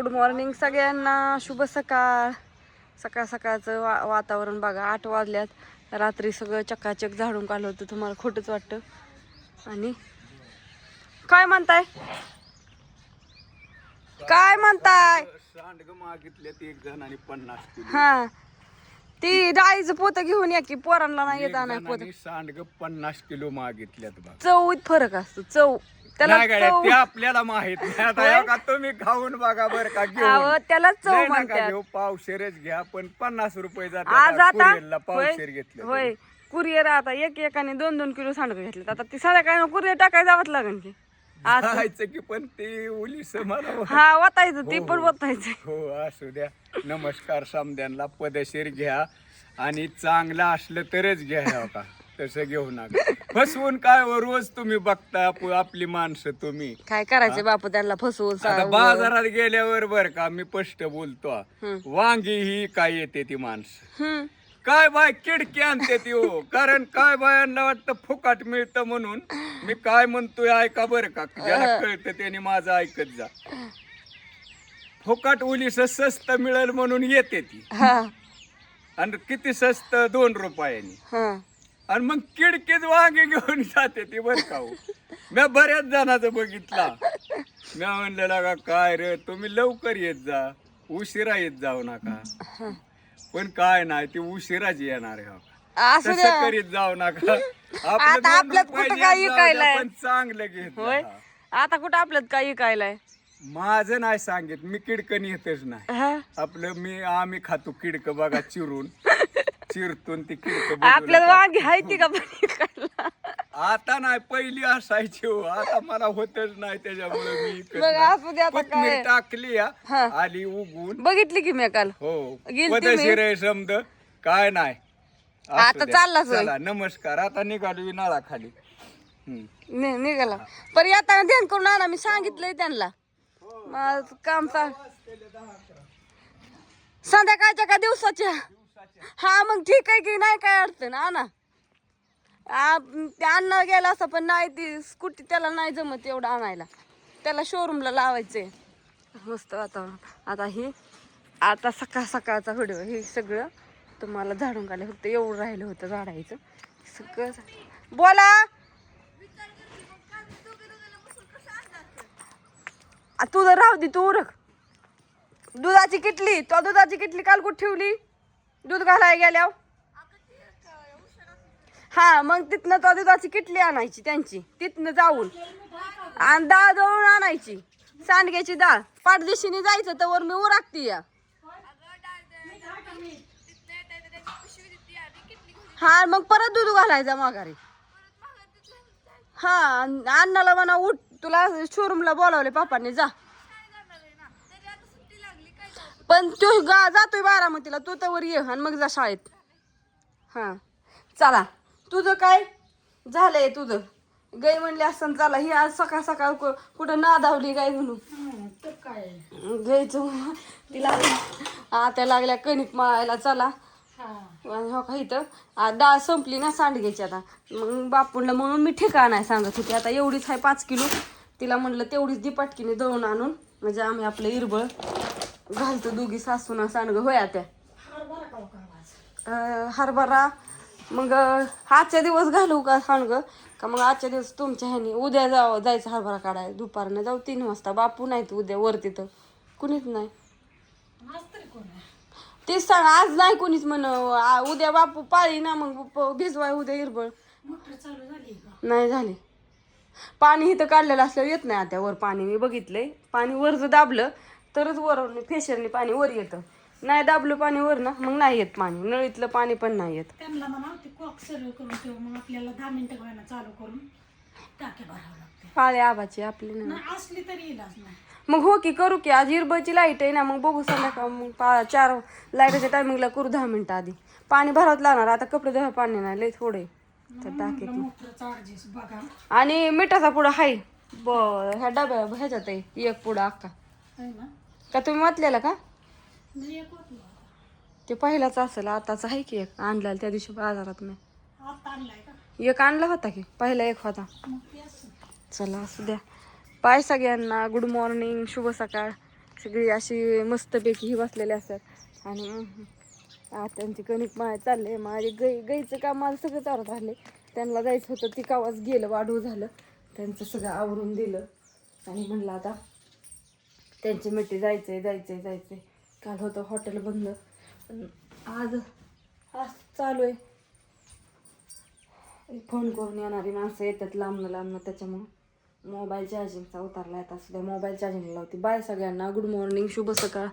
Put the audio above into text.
Good morning सगळ्यांना, शुभ सकाळ. सकाळ सकाळचं वातावरण बघा. 8 वाजल्यात. रात्री सगळं चकाचक झाडून काढलं होतं. तुम्हाला खोटंच वाटतं. आणि काय म्हणताय, काय म्हणताय? सांडग मागितल्यात एक जण आणि 50 किलो. हा, ती डाळीचं पोतं घेऊन या की, पोरांना नाही येत नाही पोत. सांडग 50 किलो मागितल्यात बघ. चवीत फरक असतो. चव त्याला चव ते आपल्याला माहित नाही. आता का तुम्ही खाऊन बघा बर का. अहो, त्याला चव म्हणतात. घेऊ पावशेरच घ्या, पण 50 रुपये आज जातात. आता पावशेर घेतलं होय. कुरिअर आता एकाने 2-2 किलो सांडगं घेतलेत. आता ती साध्या काय कुरिअर टाकाय जावंच लागेल की. जायचं की, पण ते ओलीस मला हा वाटायचं, ती पण वाटायचं. हो असू द्या. नमस्कार समद्यांना. पदशीर घ्या आणि चांगलं असलं तरच घ्या. हो का, तसं घेऊ नका. फसवून काय रोज तुम्ही बघता आपली माणसं. तुम्ही काय करायचे बापू त्यांना फसवून. आता बाजारात गेल्यावर बर का मी स्पष्ट बोलतो, वांगी ही काय येते ती माणसं काय बाय किडकी आणते ती. हो, कारण काय बायांना वाटतं फुकाट मिळतं म्हणून. मी काय म्हणतोय ऐका बर का. ज्याला कळतं त्याने माझं ऐकत जा. फुकाट उलीस स्वस्त मिळेल म्हणून येते ती. आणि किती स्वस्त, 2 रुपयांनी. आणि मग किडकीच वांगे घेऊन जाते ती बर का. मी बऱ्याच जणांचं बघितला. मी म्हणलेला का काय रे, तुम्ही लवकर येत जा, उशिरा येत जाऊ नका. पण काय नाही, ती उशिराच येणार आहे. तसं करीत जाऊ नका. पण चांगलं घेत. आता कुठं आपल्यात काही कायलाय. माझं नाही सांगित, मी किडकं येतच नाही. आपलं आम्ही खातो किडकं बघा, चिरतून ती किडकं. आपल्याला वांगी आहे का आता नाही, पहिली असायची. हो, आता मला होतच नाही, त्याच्यामुळे मी टाकली आली उगून. बघितली की मी काल. हो, पदशीर समज काय नाही. आता चालला. नमस्कार. आता निघालो विनाळा खाली. निघाला पण येताना ध्यान करून आणा. मी सांगितलंय त्यांना. माझं काम संध्याकाळच्या का दिवसाच्या. हा मग ठीक आहे की, नाही काय अडचण. आणा. ते अण्णा गेला असं, पण नाही ती स्कूटी त्याला नाही जमत एवढं आणायला. त्याला शोरूमला लावायचंय. मस्त वातावरण. आता सकाळ सकाळचा व्हिडिओ. हे सगळं तुम्हाला झाडून काढलं. फक्त एवढं राहिलं होतं झाडायचं सगळं. बोला. तुझं राहू दे, तू उरक. दुधाची किटली, तो दुधाची किटली काल कुठे ठेवली? दूध घालायला गेल्यावर. हा मग तिथनं तो दुधाची किटली आणायची त्यांची, तिथनं जाऊन. आणि डाळ दळून आणायची, सांडग्याची डाळ. पाठदिशीने जायचं तर मी उरकती या. हा मग परत दूध घालायचा माघारी. हा, अण्णाला म्हणा उठ, तुला शोरूमला बोलावले पापांनी, जा. पण तू जातोय बारामतीला, तू तर वर ये आणि मग जा शाळेत. हा चला. तुझं काय झालंय? तुझं गाय म्हणले असं चला. ही आज सकाळ सकाळ कुठं नादावली गाय म्हणून. गायचं तिला आता लागल्या कणिक मळायला. चला. हो का, इथं डाळ संपली ना सांडग्याची. आता मग बापूंना म्हणून मी ठिकाण आहे सांगत होती. आता एवढीच आहे 5 किलो. तिला म्हणलं तेवढीच दी पटकीने दळून आणून, म्हणजे आम्ही आपलं इरबळ घालतो दोघी सासूना सांडगं. होय त्या हरभरा. मग आजच्या दिवस घालू का सांडगं, का मग आजच्या दिवस तुमच्या ह्यानी उद्या जायचं हरभरा काढायला. दुपारनं जाऊ 3 वाजता. बापू नाहीत उद्या वरती, तर कुणीच नाही. तेच सांग, आज नाही कोणीच म्हण. उद्या बापू पाळी ना, मग भिजवाय उद्या इरबळ. नाही झाली. पाणी इथं काढलेलं असल्यावर येत नाही आता वर पाणी. मी बघितलंय, पाणी वर जर दाबलं तरच वर फेशरने पाणी वर येतं. नाही दाबलं पाणी वर ना, मग नाही येत पाणी. नळीतलं पाणी पण नाही येत. त्यांना म्हणा ते कॉक सर्व करून ठेव, मग आपल्याला 10 मिनिटं व्हायला चालू करून टाके भरावं लागते. पाळे आबाची आपली नाही असली तरी इलाज नाही. मग हो की, करू की. आज इरबळची लाईट आहे ना, मग बघू संध्याकाळ. मग 4 लाईटच्या टायमिंगला करू 10 मिनिटं आधी. पाणी भरावं लागणार. आता कपडे धुवायला पाणी नाही, लय थोडे तर टाके. आणि मिठाचा पुडा हाय ह्या डब्या ह्याच्यात आहे. 1 पुडा अख्खा. का तुम्ही म्हटलेला का? ते पहिलाच असेल. आताच आहे की एक आणला त्या दिवशी बाजारात. मी एक आणला होता की, पहिला 1 होता. चला असू द्या. बाय सगळ्यांना. गुड मॉर्निंग, शुभ सकाळ. सगळी अशी मस्तपैकी ही बसलेली असतात आणि त्यांची कणिक माय चालले. माझे गाईचं काम मला सगळं चालत राहिले. त्यांना जायचं होतं ती कावाच गेलं, वाढू झालं. त्यांचं सगळं आवरून दिलं आणि म्हणलं आता त्यांची मिठी जायचंय. काल होतं हॉटेल बंद, पण आज चालू आहे. फोन करून येणारी माणसं येतात लांबनं, त्याच्यामुळं मोबाईल चार्जिंगचा उतारला येत असल्या मोबाईल चार्जिंगला लावते. बाय सगळ्यांना, गुड मॉर्निंग, शुभ सकाळ.